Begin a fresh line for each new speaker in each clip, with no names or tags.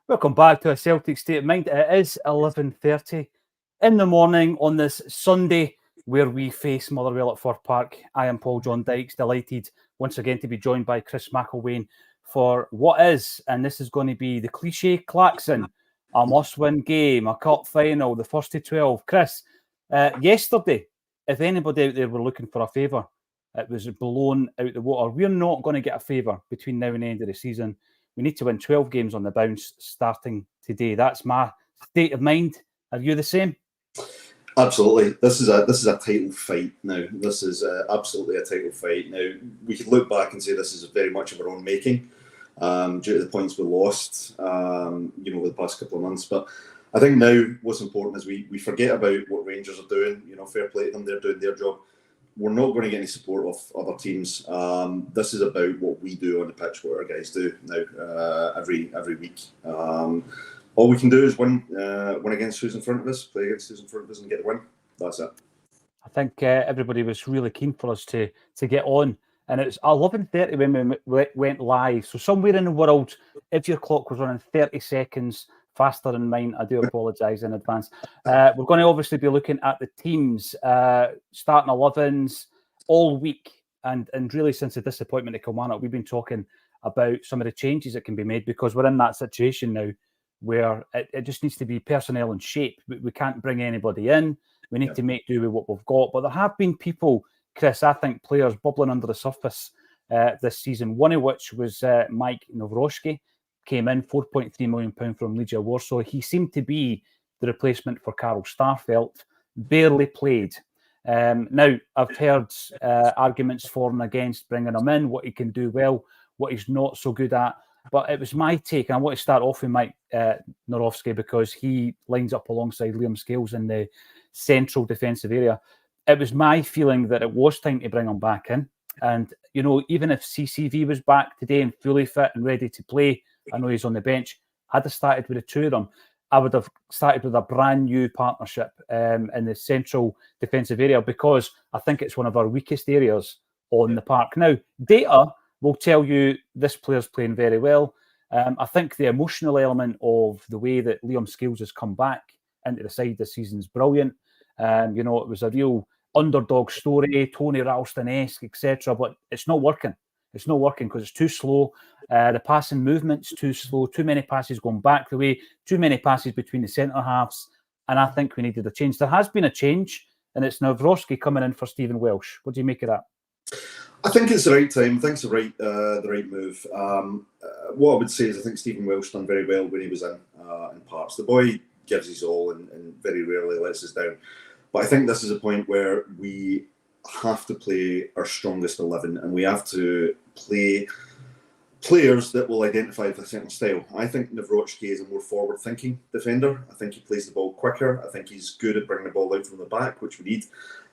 Welcome back to A Celtic State of Mind. It is 11:30 in the morning on this Sunday where we face Motherwell at Fir Park. I am Paul John Dykes, delighted once again to be joined by Chris McElwain for what is, and this is going to be the cliche klaxon, a must-win game, a cup final, the first to 12. Chris, yesterday, if anybody out there were looking for a favour, it was blown out the water. We're not going to get a favour between now and the end of the season. We need to win 12 games on the bounce starting today. That's my state of mind. Are you the same?
Absolutely. This is a title fight now. This is absolutely a title fight. Now, we could look back and say this is very much of our own making due to the points we lost, over the past couple of months. But I think now what's important is we forget about what Rangers are doing. Fair play to them. They're doing their job. We're not going to get any support of other teams. This is about what we do on the pitch, what our guys do now every week. All we can do is win against who's in front of us, play against who's in front of us and get the win. That's it.
I think everybody was really keen for us to get on. And it's 11:30 when we went live. So somewhere in the world, if your clock was running 30 seconds faster than mine, I do apologise in advance. We're going to obviously be looking at the teams, starting 11s all week. And really since the disappointment of Kilmarnock, we've been talking about some of the changes that can be made because we're in that situation now where it just needs to be personnel and shape. We can't bring anybody in. We need to make do with what we've got. But there have been people, Chris, I think players bubbling under the surface this season, one of which was Mike Nawrocki, came in, £4.3 million from Legia Warsaw. He seemed to be the replacement for Carl Starfelt, barely played. Now, I've heard arguments for and against bringing him in, what he can do well, what he's not so good at. But it was my take, and I want to start off with Mike Nawrocki because he lines up alongside Liam Scales in the central defensive area. It was my feeling that it was time to bring him back in. And, even if CCV was back today and fully fit and ready to play, I know he's on the bench, I'd have started with the two of them. I would have started with a brand new partnership in the central defensive area because I think it's one of our weakest areas on the park. Now, data will tell you this player's playing very well. I think the emotional element of the way that Liam Scales has come back into the side this season is brilliant. It was a real underdog story, Tony Ralston-esque, etc. But it's not working. It's not working because it's too slow. The passing movement's too slow. Too many passes going back the way. Too many passes between the centre halves. And I think we needed a change. There has been a change, and it's Nawrocki coming in for Stephen Welsh. What do you make of that?
I think it's the right time. I think it's the right move. What I would say is I think Stephen Welsh done very well when he was in parts. The boy gives his all and very rarely lets us down. But I think this is a point where we have to play our strongest 11 and we have to play players that will identify with a certain style. I think Nawrocki is a more forward-thinking defender. I think he plays the ball quicker. I think he's good at bringing the ball out from the back, which we need.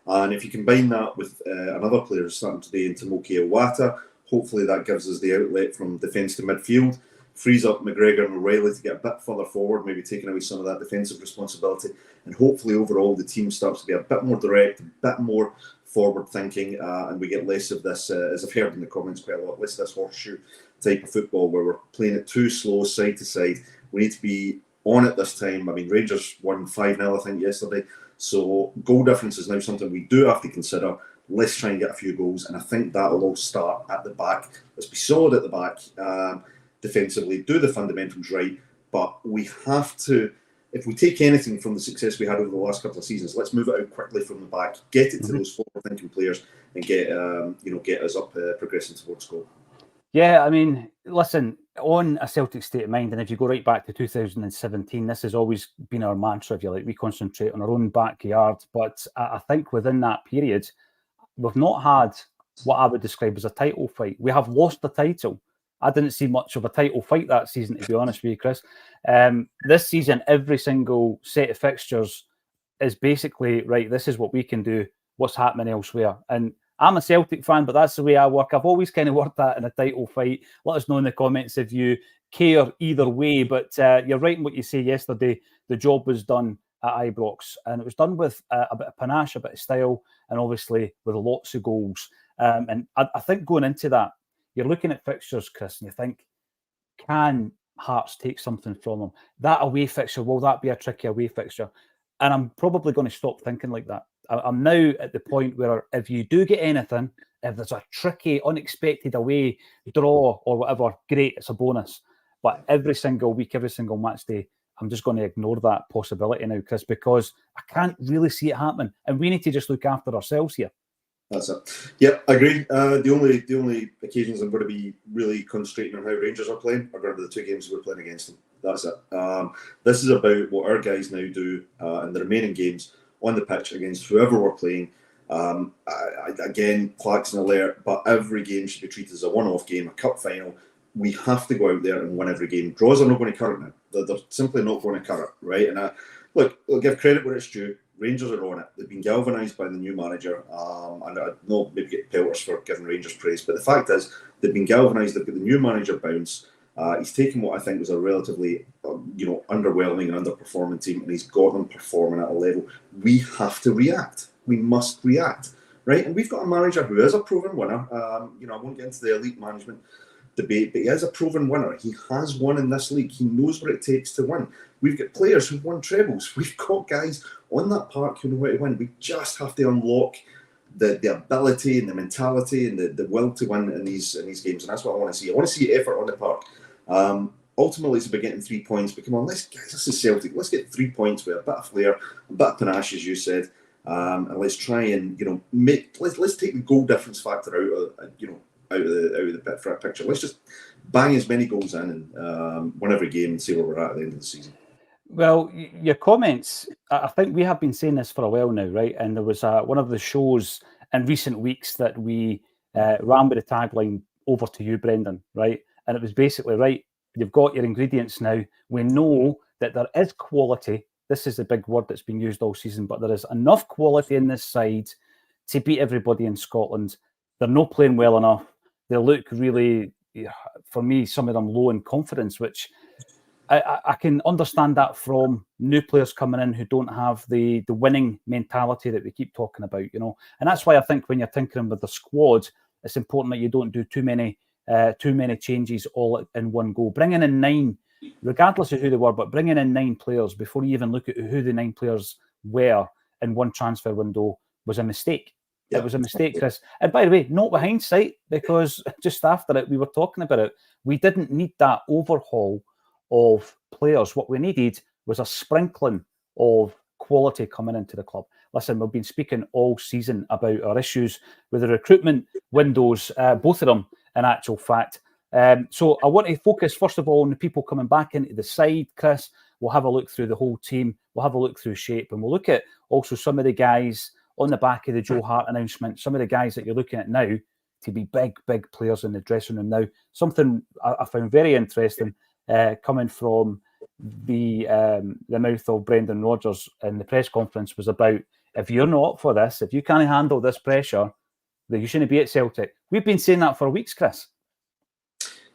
And if you combine that with another player starting today in Tomoki Iwata, hopefully that gives us the outlet from defence to midfield, frees up McGregor and O'Reilly to get a bit further forward, maybe taking away some of that defensive responsibility. And hopefully overall the team starts to be a bit more direct, a bit more forward thinking, and we get less of this, as I've heard in the comments quite a lot, less of this horseshoe type of football where we're playing it too slow, side to side. We need to be on it this time. I mean, Rangers won 5-0, I think, yesterday. So goal difference is now something we do have to consider. Let's try and get a few goals, and I think that will all start at the back. Let's be solid at the back defensively, do the fundamentals right, but we have to, if we take anything from the success we had over the last couple of seasons, let's move it out quickly from the back, get it to those forward-thinking players, and get us up progressing towards goal.
Yeah, I mean, listen, on A Celtic State of Mind, and if you go right back to 2017, this has always been our mantra, if you like. We concentrate on our own backyard. But I think within that period, we've not had what I would describe as a title fight. We have lost the title. I didn't see much of a title fight that season, to be honest with you, Chris. This season, every single set of fixtures is basically, right, this is what we can do, what's happening elsewhere. And I'm a Celtic fan, but that's the way I work. I've always kind of worked that in a title fight. Let us know in the comments if you care either way. But you're right in what you say yesterday. The job was done at Ibrox, and it was done with a bit of panache, a bit of style, and obviously with lots of goals. And I think going into that, you're looking at fixtures, Chris, and you think, can Hearts take something from them. That away fixture, will that be a tricky away fixture? And I'm probably going to stop thinking like that. I'm now at the point where if you do get anything, if there's a tricky, unexpected away draw or whatever, great, it's a bonus. But every single week, every single match day, I'm just going to ignore that possibility now, Chris, because I can't really see it happening. And we need to just look after ourselves here.
That's it. Yeah, I agree. The only occasions I'm going to be really concentrating on how Rangers are playing are going to be the 2 games we're playing against them. That's it. This is about what our guys now do in the remaining games on the pitch against whoever we're playing. Again, Claxon alert, but every game should be treated as a one-off game, a cup final. We have to go out there and win every game. Draws are not going to cut it now. They're simply not going to cut it, right? And look, I'll give credit where it's due. Rangers are on it. They've been galvanised by the new manager. And I know maybe get pelters for giving Rangers praise, but the fact is they've been galvanised. They've got the new manager bounce. He's taken what I think was a relatively, underwhelming and underperforming team, and he's got them performing at a level. We have to react. We must react, right? And we've got a manager who is a proven winner. I won't get into the elite management debate, but he is a proven winner. He has won in this league. He knows what it takes to win. We've got players who've won trebles. We've got guys on that park who know how to win. We just have to unlock the ability and the mentality and the will to win in these games, and that's what I want to see. I want to see effort on the park. Ultimately, it's about getting 3 points. But come on, this is Celtic. Let's get 3 points with a bit of flair, a bit of panache, as you said, and let's try and let's take the goal difference factor out of the picture. Let's just bang as many goals in and win every game and see where we're at the end of the season.
Well, your comments, I think we have been saying this for a while now, right? And there was one of the shows in recent weeks that we ran with the tagline, "Over to you, Brendan," right? And it was basically, right, you've got your ingredients now. We know that there is quality. This is the big word that's been used all season, but there is enough quality in this side to beat everybody in Scotland. They're not playing well enough. They look really, for me, some of them low in confidence, which I can understand that from new players coming in who don't have the winning mentality that we keep talking about, And that's why I think when you're tinkering with the squad, it's important that you don't do too many changes all in one go. Bringing in 9, regardless of who they were, but bringing in 9 players before you even look at who the 9 players were in one transfer window was a mistake. Yeah. It was a mistake, Chris. And by the way, not with hindsight, because just after it, we were talking about it. We didn't need that overhaul of players. What we needed was a sprinkling of quality coming into the club. Listen, we've been speaking all season about our issues with the recruitment windows, both of them, in actual fact. So I want to focus, first of all, on the people coming back into the side, Chris. We'll have a look through the whole team. We'll have a look through shape, and we'll look at also some of the guys on the back of the Joe Hart announcement, some of the guys that you're looking at now to be big players in the dressing room now. Something I found very interesting coming from the mouth of Brendan Rodgers in the press conference was about, if you're not up for this, if you can't handle this pressure, then you shouldn't be at Celtic. We've been saying that for weeks, Chris.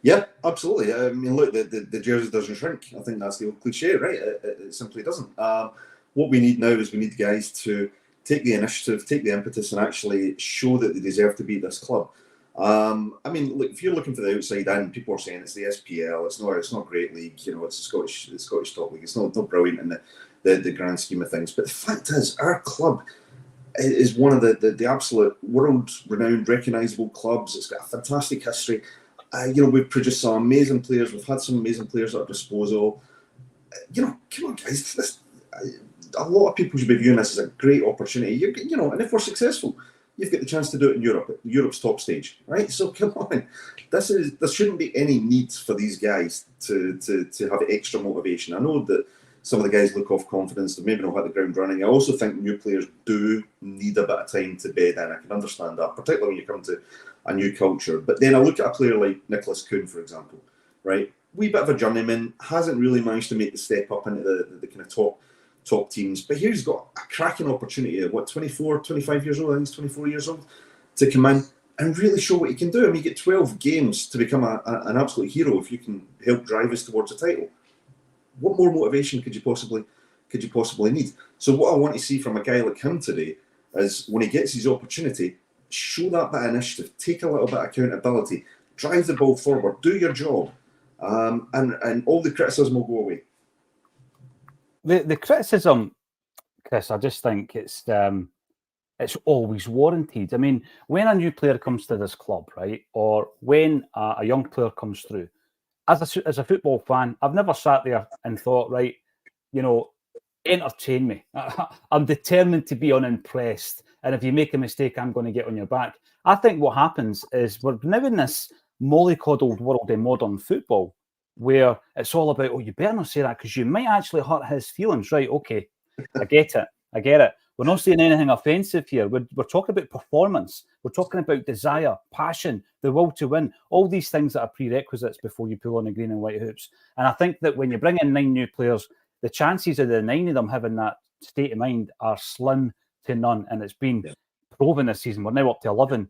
Yeah, absolutely. I mean, look, the jersey doesn't shrink. I think that's the old cliche, right? It simply doesn't. What we need now is we need guys to take the initiative, take the impetus, and actually show that they deserve to beat this club. I mean, look, if you're looking for the outside in, people are saying it's the SPL. It's not a great league. It's the Scottish top league. It's not brilliant in the grand scheme of things. But the fact is, our club is one of the absolute world-renowned, recognisable clubs. It's got a fantastic history. We've produced some amazing players. We've had some amazing players at our disposal. Come on, guys. A lot of people should be viewing this as a great opportunity. And if we're successful, you've got the chance to do it in Europe's top stage, right? So come on, there shouldn't be any need for these guys to have extra motivation. I know that some of the guys look off confidence. They maybe not hit the ground running. I also think new players do need a bit of time to bed in. I can understand that, particularly when you come to a new culture. But then I look at a player like Nicholas Kuhn, for example, right? Wee bit of a journeyman, hasn't really managed to make the step up into the kind of top teams. But here he's got a cracking opportunity at 24, 25 years old, I think he's 24 years old, to come in and really show what he can do. I mean, you get 12 games to become an absolute hero if you can help drive us towards a title. What more motivation could you possibly need? So what I want to see from a guy like him today is when he gets his opportunity, show that bit of initiative, take a little bit of accountability, drive the ball forward, do your job, and all the criticism will go away.
The criticism, Chris, I just think it's always warranted. I mean, when a new player comes to this club, right, or when a young player comes through, as a football fan, I've never sat there and thought, right, you know, entertain me. I'm determined to be unimpressed. And if you make a mistake, I'm going to get on your back. I think what happens is we're now in this mollycoddled world in modern football where it's all about, oh, you better not say that because you might actually hurt his feelings. Right, okay, I get it. We're not saying anything offensive here. We're talking about performance. We're talking about desire, passion, the will to win, all these things that are prerequisites before you pull on the green and white hoops. And I think that when you bring in 9 new players, the chances of the 9 of them having that state of mind are slim to none. And it's been proven this season. We're now up to 11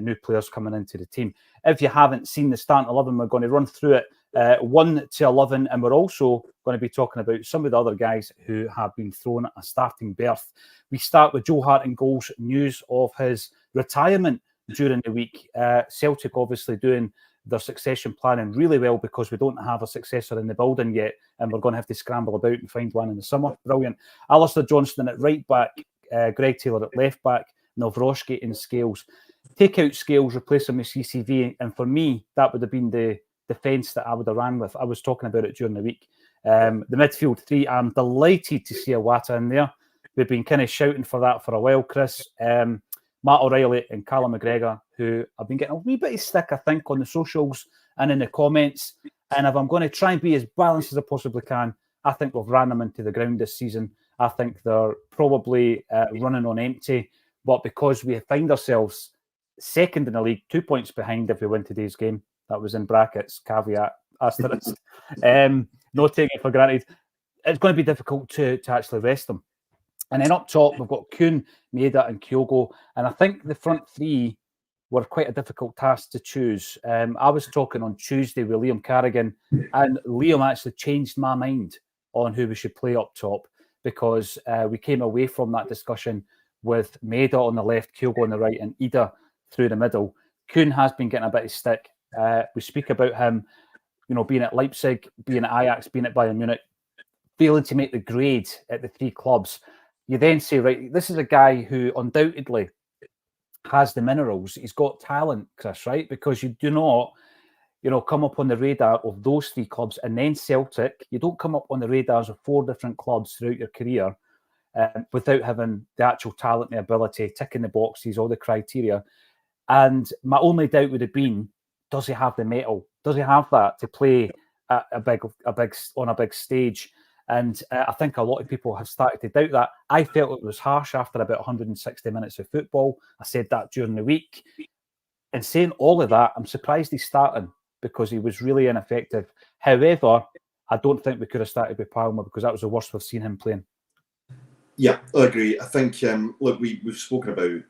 new players coming into the team. If you haven't seen the starting 11, we're going to run through it 1 to 11. And we're also going to be talking about some of the other guys who have been thrown a starting berth. We start with Joe Hart in goals, news of his retirement during the week. Celtic obviously doing their succession planning really well because we don't have a successor in the building yet, and we're going to have to scramble about and find one in the summer. Brilliant. Alistair Johnston at right back, Greg Taylor at left back, Nawrocki in Scales. Take out Scales, replace him with CCV, and for me, that would have been the defence that I would have ran with. I was talking about it during the week. The midfield 3, I'm delighted to see Iwata in there. We've been kind of shouting for that for a while, Chris. Matt O'Reilly and Callum McGregor, who have been getting a wee bit of stick, I think, on the socials and in the comments. And if I'm going to try and be as balanced as I possibly can, I think we've ran them into the ground this season. I think they're probably running on empty. But because we find ourselves second in the league, 2 points behind if we win today's game, that was in brackets, caveat, asterisk, not taking it for granted, it's going to be difficult to actually rest them. And then up top, we've got Kuhn, Maeda and Kyogo. And I think the front 3 were quite a difficult task to choose. I was talking on Tuesday with Liam Carrigan, and Liam actually changed my mind on who we should play up top because we came away from that discussion with Maeda on the left, Kyogo on the right, and Ida through the middle. Kuhn has been getting a bit of stick. We speak about him, you know, being at Leipzig, being at Ajax, being at Bayern Munich, failing to make the grade at the 3 clubs. You then say, right, this is a guy who undoubtedly has the minerals. He's got talent, Chris, right? Because you do not, you know, come up on the radar of those 3 clubs and then Celtic. You don't come up on the radars of 4 different clubs throughout your career without having the actual talent, the ability, ticking the boxes, all the criteria. And my only doubt would have been, does he have the mettle? Does he have that to play on a big stage? And I think a lot of people have started to doubt that. I felt it was harsh after about 160 minutes of football. I said that during the week. And saying all of that, I'm surprised he's starting because he was really ineffective. However, I don't think we could have started with Palmer because that was the worst we've seen him playing. Yeah,
I agree. I think, look, we've spoken about,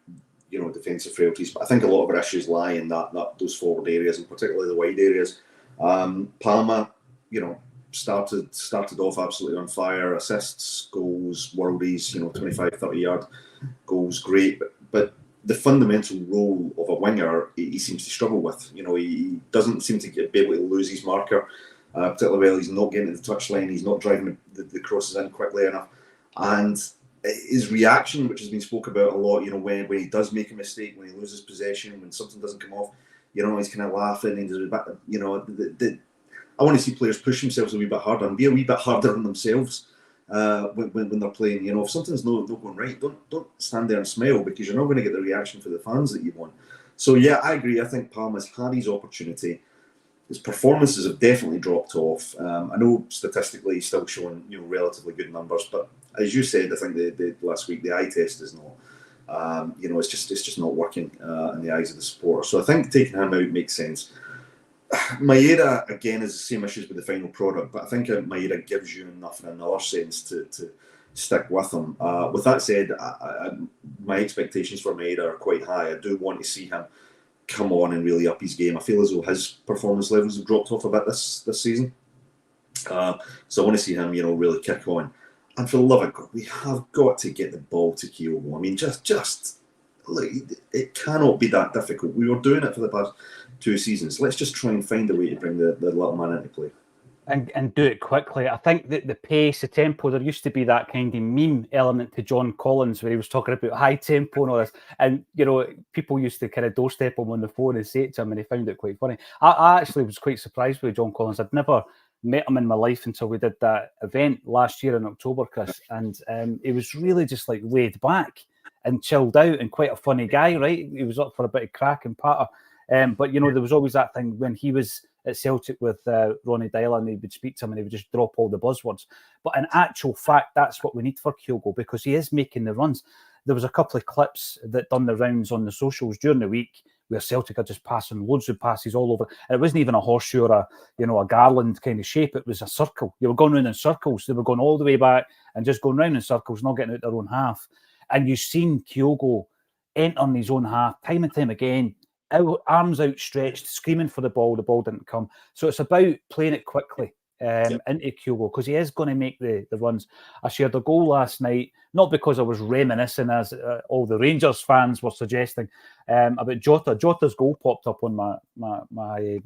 you know, defensive frailties, but I think a lot of our issues lie in those forward areas, and particularly the wide areas. Palmer, you know, started off absolutely on fire. Assists, goals, worldies, you know, 25, 30-yard goals, great. But the fundamental role of a winger, he seems to struggle with. You know, he doesn't seem to be able to lose his marker particularly well. He's not getting to the touchline. He's not driving the crosses in quickly enough. And his reaction, which has been spoken about a lot, you know, when he does make a mistake, when he loses possession, when something doesn't come off, you know, he's kind of laughing. And he's, you know, I want to see players push themselves a wee bit harder and be a wee bit harder on themselves when they're playing. You know, if something's not going right, don't stand there and smile because you're not going to get the reaction for the fans that you want. So yeah, I agree. I think Palmer's had his opportunity. His performances have definitely dropped off. I know statistically he's still showing, you know, relatively good numbers, but as you said, I think the last week the eye test is not. You know, it's just not working in the eyes of the supporter. So I think taking him out makes sense. Maeda, again, is the same issues with the final product, but I think Maeda gives you enough in another sense to stick with him. With that said, my expectations for Maeda are quite high. I do want to see him come on and really up his game. I feel as though his performance levels have dropped off a bit this season. So I want to see him, you know, really kick on. And for the love of God, we have got to get the ball to Kyogo. I mean, just look, it cannot be that difficult. We were doing it for the past 2 seasons. Let's just try and find a way to bring the little man into play.
And do it quickly. I think that the pace, the tempo, there used to be that kind of meme element to John Collins where he was talking about high tempo and all this. And, you know, people used to kind of doorstep him on the phone and say it to him, and he found it quite funny. I actually was quite surprised with John Collins. I'd never met him in my life until we did that event last year in October, Chris. And he was really just like laid back and chilled out and quite a funny guy, right? He was up for a bit of crack and patter. But, you know, there was always that thing when he was at Celtic with Ronnie Dylan, and he would speak to him and he would just drop all the buzzwords. But in actual fact, that's what we need for Kyogo, because he is making the runs. There was a couple of clips that done the rounds on the socials during the week where Celtic are just passing loads of passes all over. And it wasn't even a horseshoe or a garland kind of shape. It was a circle. You were going round in circles. They were going all the way back and just going round in circles, not getting out their own half. And you've seen Kyogo enter on his own half time and time again, arms outstretched, screaming for the ball didn't come. So it's about playing it quickly into Kyogo, because he is going to make the runs. I shared a goal last night, not because I was reminiscing, as all the Rangers fans were suggesting, about Jota. Jota's goal popped up on my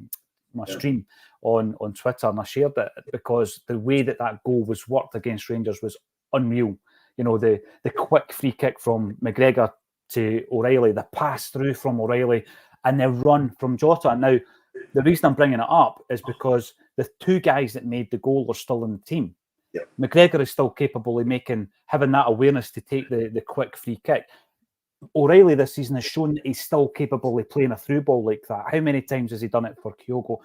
stream on Twitter, and I shared it because the way that goal was worked against Rangers was unreal. You know, the quick free kick from McGregor to O'Reilly, the pass through from O'Reilly, and the run from Jota. Now, the reason I'm bringing it up is because the 2 guys that made the goal are still in the team.
Yep.
McGregor is still capable of having that awareness to take the quick free kick. O'Reilly this season has shown that he's still capable of playing a through ball like that. How many times has he done it for Kyogo?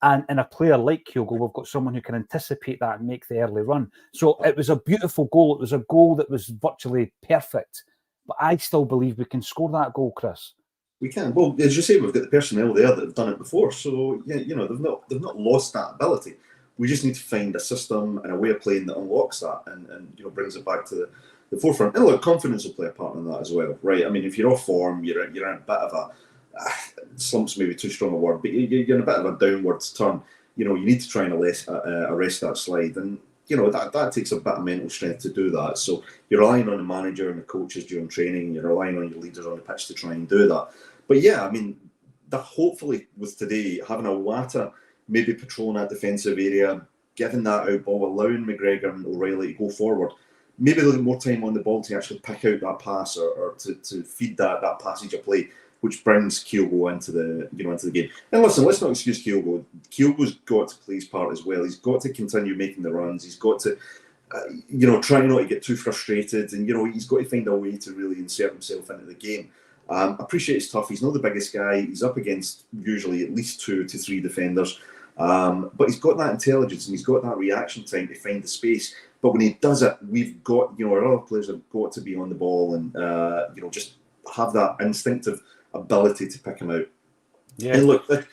And in a player like Kyogo, we've got someone who can anticipate that and make the early run. So it was a beautiful goal. It was a goal that was virtually perfect. But I still believe we can score that goal, Chris.
We can. Well, as you say, we've got the personnel there that have done it before. So yeah, you know, they've not lost that ability. We just need to find a system and a way of playing that unlocks that and you know, brings it back to the forefront. And look, confidence will play a part in that as well, right? I mean, if you're off form, you're in a bit of a slump's maybe too strong a word, but you're in a bit of a downwards turn. You know, you need to try and arrest that slide, and you know that takes a bit of mental strength to do that. So you're relying on the manager and the coaches during training. You're relying on your leaders on the pitch to try and do that. But yeah, I mean, that hopefully with today having a Wata maybe patrolling that defensive area, giving that out ball, allowing McGregor and O'Reilly to go forward. Maybe they'll get more time on the ball to actually pick out that pass or to feed that passage of play, which brings Kyogo into the game. And listen, let's not excuse Kyogo. Kyogo's got to play his part as well. He's got to continue making the runs. He's got to, try not to get too frustrated, and he's got to find a way to really insert himself into the game. I appreciate it's tough. He's not the biggest guy. He's up against usually at least 2 to 3 defenders, but he's got that intelligence and he's got that reaction time to find the space. But when he does it, we've got our other players have got to be on the ball and just have that instinctive ability to pick him out. Yeah. And look,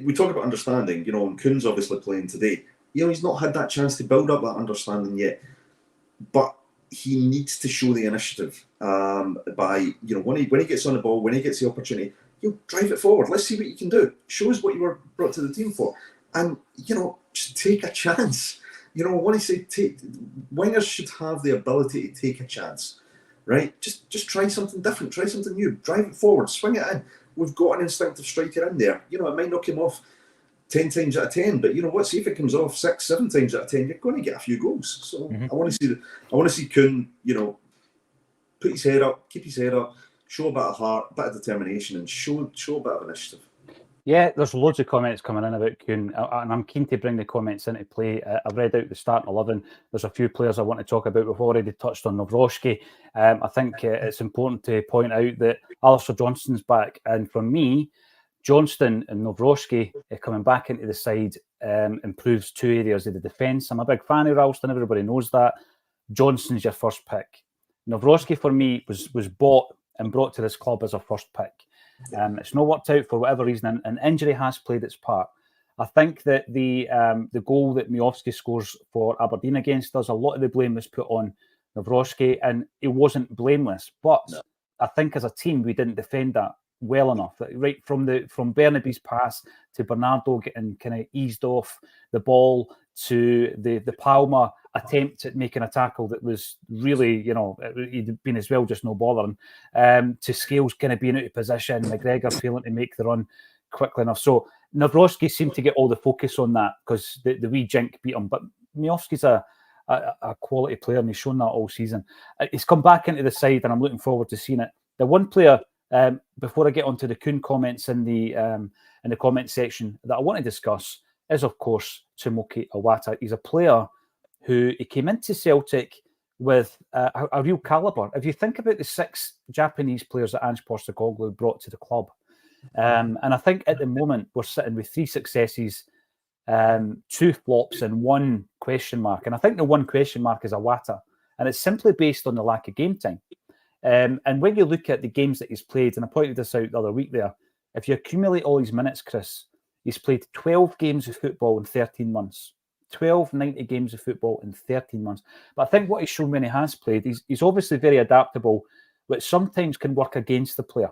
we talk about understanding, and Kuhn's obviously playing today. He's not had that chance to build up that understanding yet, but he needs to show the initiative by when he gets on the ball, when he gets the opportunity, drive it forward. Let's see what you can do. Show us what you were brought to the team for, and just take a chance. When I say wingers should have the ability to take a chance, right? Just try something different, try something new, drive it forward, swing it in. We've got an instinctive striker in there. It might knock him off 10 times out of 10, but what? See if it comes off 6, 7 times out of 10, you're going to get a few goals. So I want to see Kuhn, put his head up, keep his head up, show a bit of heart, a bit of determination, and show a bit of initiative. Yeah,
there's loads of comments coming in about Kuhn, and I'm keen to bring the comments into play. I've read out the starting 11. There's a few players I want to talk about. We've already touched on Nawrocki. I think it's important to point out that Alistair Johnston's back, and for me, Johnston and Nawrocki coming back into the side improves 2 areas of the defence. I'm a big fan of Ralston, everybody knows that. Johnston's your first pick. Nawrocki, for me, was bought and brought to this club as a first pick. It's not worked out for whatever reason, and injury has played its part. I think that the goal that Miovski scores for Aberdeen against us, a lot of the blame was put on Nawrocki, and he wasn't blameless. But no. I think as a team, we didn't defend that well enough. Right from Bernaby's pass to Bernardo getting kind of eased off the ball to the Palmer attempt at making a tackle that was really, he'd been as well just no bothering, to Scales kind of being out of position, McGregor failing to make the run. quickly enough. So Nawrocki seemed to get all the focus on that because the wee jink beat him. But Miovski's a quality player, and he's shown that all season. He's come back into the side, and I'm looking forward to seeing it. The one player, before I get onto the Kuhn comments in the comment section, that I want to discuss is, of course, Tomoki Iwata. He's a player who he came into Celtic with a real calibre. If you think about the 6 Japanese players that Ange Postecoglou brought to the club, and I think at the moment we're sitting with 3 successes, 2 flops and 1 question mark. And I think the 1 question mark is Iwata, and it's simply based on the lack of game time. And when you look at the games that he's played, and I pointed this out the other week there, if you accumulate all his minutes, Chris, he's played 12 games of football in 13 months. 12 90 games of football in 13 months. But I think what he's shown when he has played, he's obviously very adaptable, which sometimes can work against the player.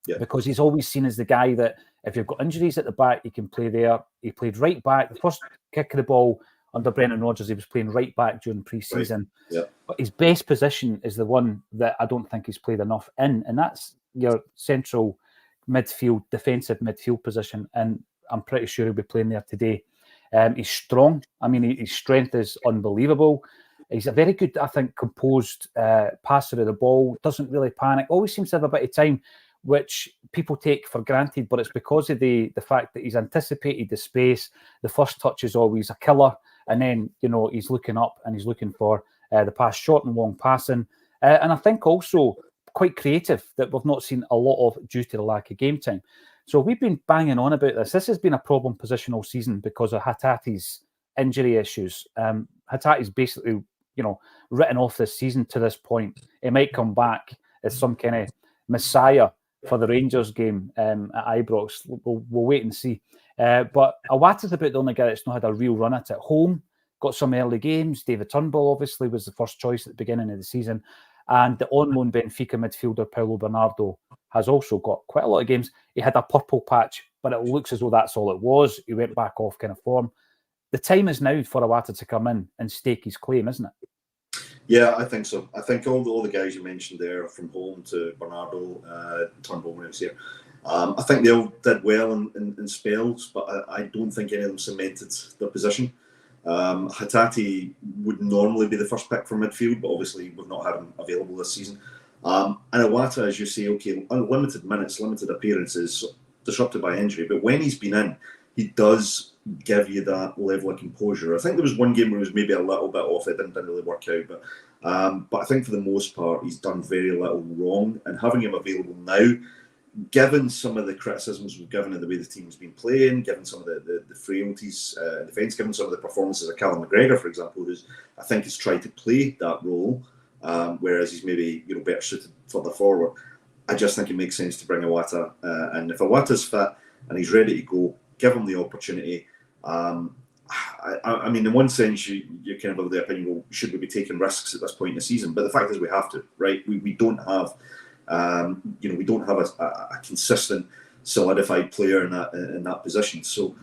Yeah. Because he's always seen as the guy that if you've got injuries at the back, he can play there. He played right back. The first kick of the ball under Brendan Rodgers, he was playing right back during pre-season. Right. Yeah. But his best position is the one that I don't think he's played enough in, and that's your central midfield, defensive midfield position. And I'm pretty sure he'll be playing there today. He's strong. I mean, his strength is unbelievable. He's a very good, I think, composed passer of the ball. Doesn't really panic. Always seems to have a bit of time, which people take for granted. But it's because of the fact that he's anticipated the space. The first touch is always a killer, and then he's looking up and he's looking for the pass, short and long passing. And I think also quite creative that we've not seen a lot of due to the lack of game time. So we've been banging on about this. This has been a problem position all season because of Hatate's injury issues. Hatate's basically, written off this season to this point. He might come back as some kind of messiah for the Rangers game at Ibrox. We'll wait and see. But Iwata's about the only guy that's not had a real run at home. Got some early games. David Turnbull obviously was the first choice at the beginning of the season. And the on-loan Benfica midfielder, Paulo Bernardo, has also got quite a lot of games. He had a purple patch, but it looks as though that's all it was. He went back off kind of form. The time is now for Iwata to come in and stake his claim, isn't it?
Yeah, I think so. I think all the guys you mentioned there, from Holm to Bernardo, Turnbull when he was here, I think they all did well in spells, but I don't think any of them cemented their position. Hatate would normally be the first pick for midfield, but obviously we've not had him available this season. And Iwata, as you say, okay, unlimited minutes, limited appearances, disrupted by injury, but when he's been in, he does give you that level of composure. I think there was one game where he was maybe a little bit off, it didn't really work out, but I think for the most part he's done very little wrong, and having him available now, given some of the criticisms we've given of the way the team's been playing, given some of the frailties in defence, given some of the performances of Callum McGregor, for example, who's I think has tried to play that role, whereas he's maybe better suited further forward. I just think it makes sense to bring Iwata, and if Iwata's fit and he's ready to go, give him the opportunity. I mean, in one sense, you kind of have the opinion, well, should we be taking risks at this point in the season? But the fact is, we have to, right? We don't have. We don't have a consistent, solidified player in that position. So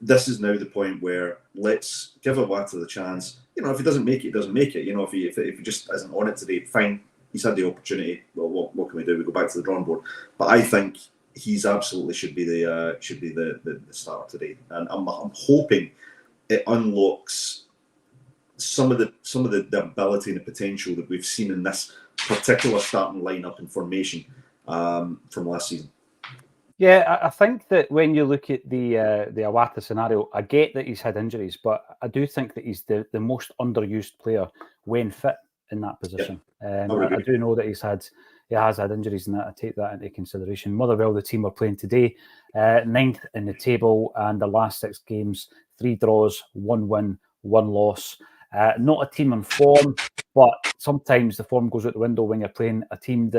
this is now the point where let's give Iwata the chance. If he doesn't make it, he doesn't make it. If he just isn't on it today, fine. He's had the opportunity. Well, what can we do? We go back to the drawing board. But I think he's absolutely should be the starter today, and I'm hoping it unlocks some of the ability and the potential that we've seen in this particular starting lineup and formation from last season.
Yeah, I think that when you look at the Iwata scenario, I get that he's had injuries, but I do think that he's the most underused player when fit in that position. Yeah, I do know that he has had injuries, and I take that into consideration. Motherwell, the team are playing today, 9th in the table, and the last 6 games, 3 draws, 1 win, 1 loss. Not a team on form, but sometimes the form goes out the window when you're playing a team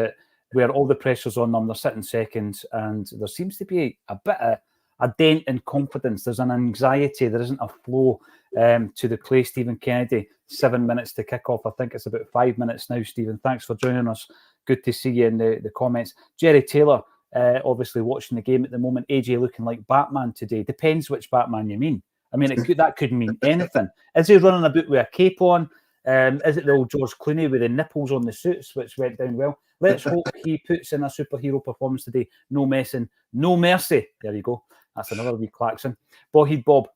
where all the pressure's on them. They're sitting second, and there seems to be a bit of a dent in confidence. There's an anxiety. There isn't a flow to the play. Stephen Kennedy, 7 minutes to kick off. I think it's about 5 minutes now, Stephen. Thanks for joining us. Good to see you in the comments. Jerry Taylor, obviously watching the game at the moment. AJ looking like Batman today. Depends which Batman you mean. I mean, that could mean anything. Is he running about with a cape on? Is it the old George Clooney with the nipples on the suits, which went down well? Let's hope he puts in a superhero performance today. No messing, no mercy. There you go. That's another wee klaxon. Boghead Bob,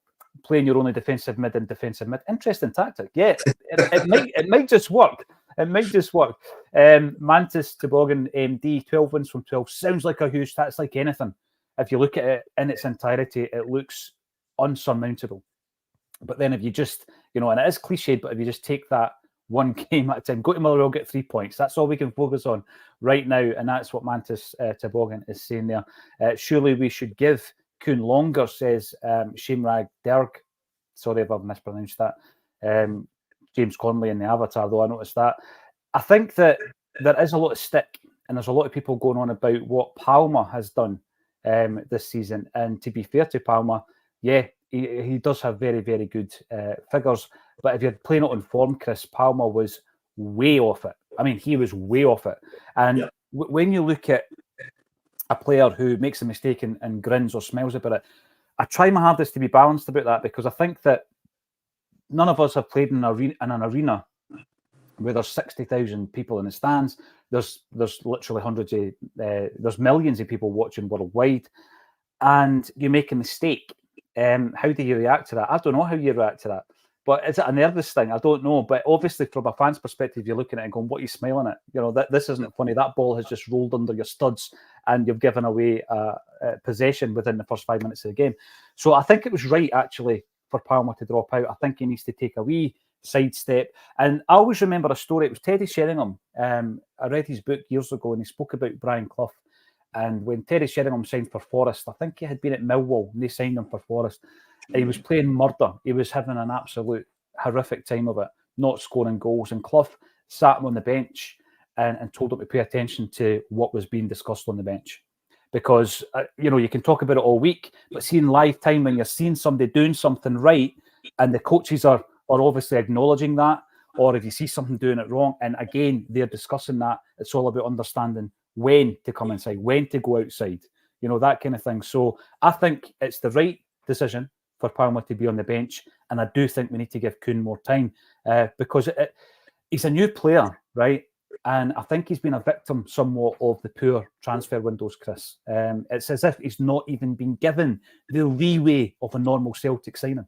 playing your only defensive mid and defensive mid. Interesting tactic. Yeah, it might just work. It might just work. Mantis Toboggan MD, 12 wins from 12. Sounds like a huge stats, like anything. If you look at it in its entirety, it looks unsurmountable. But then if you just, and it is cliched, but if you just take that one game at a time, go to Motherwell, get 3 points. That's all we can focus on right now. And that's what Mantis Toboggan is saying there. Surely we should give Kuhn longer, says Shamrag Derg. Sorry if I've mispronounced that. James Conley in the avatar, though, I noticed that. I think that there is a lot of stick, and there's a lot of people going on about what Palmer has done this season. And to be fair to Palmer, yeah, he does have very, very good figures. But if you're playing it on form, Chris, Palmer was way off it. I mean, he was way off it. And when you look at a player who makes a mistake and grins or smiles about it, I try my hardest to be balanced about that, because I think that none of us have played in an arena where there's 60,000 people in the stands. There's literally hundreds of, there's millions of people watching worldwide, and you make a mistake. How do you react to that? I don't know how you react to that. But is it a nervous thing? I don't know. But obviously, from a fan's perspective, you're looking at it and going, what are you smiling at? This isn't funny. That ball has just rolled under your studs and you've given away possession within the first 5 minutes of the game. So I think it was right, actually, for Palmer to drop out. I think he needs to take a wee sidestep. And I always remember a story. It was Teddy Sheringham. I read his book years ago, and he spoke about Brian Clough. And when Teddy Sheringham signed for Forest, I think he had been at Millwall, and they signed him for Forest. He was playing murder. He was having an absolute horrific time of it, not scoring goals. And Clough sat him on the bench and told him to pay attention to what was being discussed on the bench. Because, you can talk about it all week, but seeing live time when you're seeing somebody doing something right and the coaches are obviously acknowledging that, or if you see something doing it wrong, and again, they're discussing that, it's all about understanding when to come inside, when to go outside, that kind of thing. So I think it's the right decision for Palmer to be on the bench, and I do think we need to give Kuhn more time because he's a new player, right? And I think he's been a victim somewhat of the poor transfer windows, Chris. It's as if he's not even been given the leeway of a normal Celtic signing.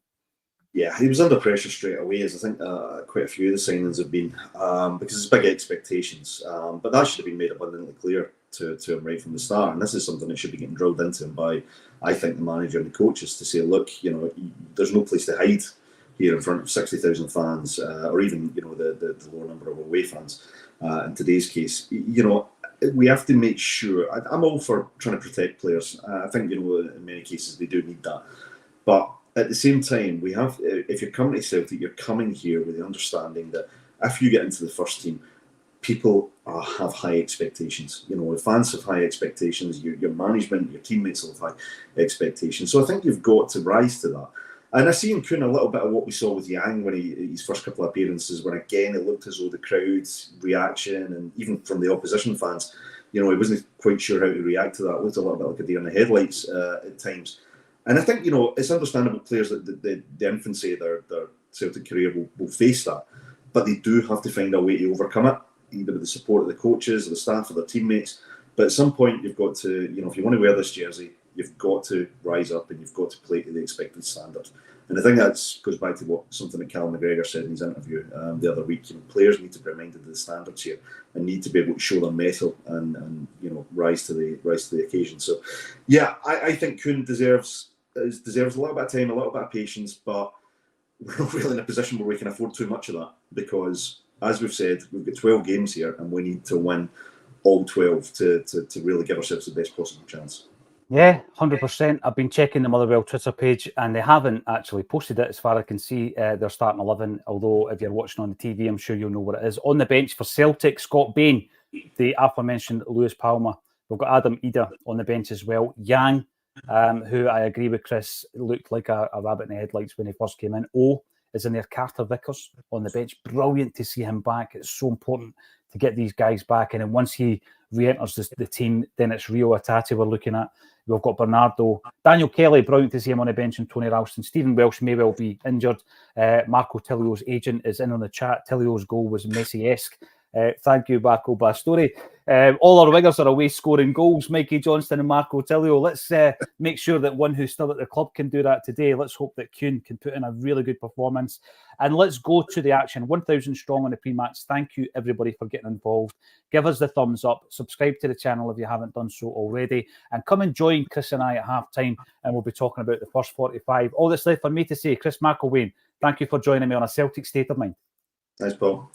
Yeah, he was under pressure straight away, as I think quite a few of the signings have been, because it's big expectations. But that should have been made abundantly clear to him right from the start. And this is something that should be getting drilled into him by, I think, the manager and the coaches, to say, look, there's no place to hide here in front of 60,000 fans, or even, the lower number of away fans. In today's case, we have to make sure. I'm all for trying to protect players. I think, in many cases they do need that. But at the same time, we have, if you're coming to Celtic, you're coming here with the understanding that if you get into the first team, people have high expectations. Fans have high expectations. Your management, your teammates will have high expectations. So I think you've got to rise to that. And I see in Kuhn a little bit of what we saw with Yang when his first couple of appearances, when again it looked as though the crowd's reaction, and even from the opposition fans, he wasn't quite sure how to react to that. It looked a little bit like a deer in the headlights at times. And I think, it's understandable players that the infancy of their Celtic career will face that. But they do have to find a way to overcome it, either with the support of the coaches, or the staff, or their teammates. But at some point, you've got to, if you want to wear this jersey, you've got to rise up and you've got to play to the expected standard. And I think that goes back to something that Callum McGregor said in his interview the other week. Players need to be reminded of the standards here and need to be able to show their mettle and rise to the occasion. So, yeah, I think Kuhn deserves a little bit of time, a little bit of patience, but we're not really in a position where we can afford too much of that, because, as we've said, we've got 12 games here and we need to win all 12 to really give ourselves the best possible chance.
Yeah, 100%. I've been checking the Motherwell Twitter page and they haven't actually posted it as far as I can see. They're starting 11, although if you're watching on the TV, I'm sure you'll know what it is. On the bench for Celtic, Scott Bain, the aforementioned Lewis Palmer. We've got Adam Ida on the bench as well. Yang, who I agree with Chris, looked like a rabbit in the headlights when he first came in. Is in there. Carter Vickers on the bench. Brilliant to see him back. It's so important to get these guys back. And then once he re-enters the team, then it's Rio Atati we're looking at. We've got Bernardo. Daniel Kelly, brilliant to see him on the bench, and Tony Ralston. Stephen Welsh may well be injured. Marco Tillio's agent is in on the chat. Tillio's goal was Messi-esque. Thank you, Marco Bastore. All our wingers are away scoring goals. Mikey Johnston and Marco Tillio. Let's make sure that one who's still at the club can do that today. Let's hope that Kuhn can put in a really good performance. And let's go to the action. 1,000 strong on the pre-match. Thank you, everybody, for getting involved. Give us the thumbs up. Subscribe to the channel if you haven't done so already. And come and join Chris and I at half-time, and we'll be talking about the first 45. All that's left for me to say, Chris McElwain, thank you for joining me on A Celtic State of Mind.
Thanks, Paul.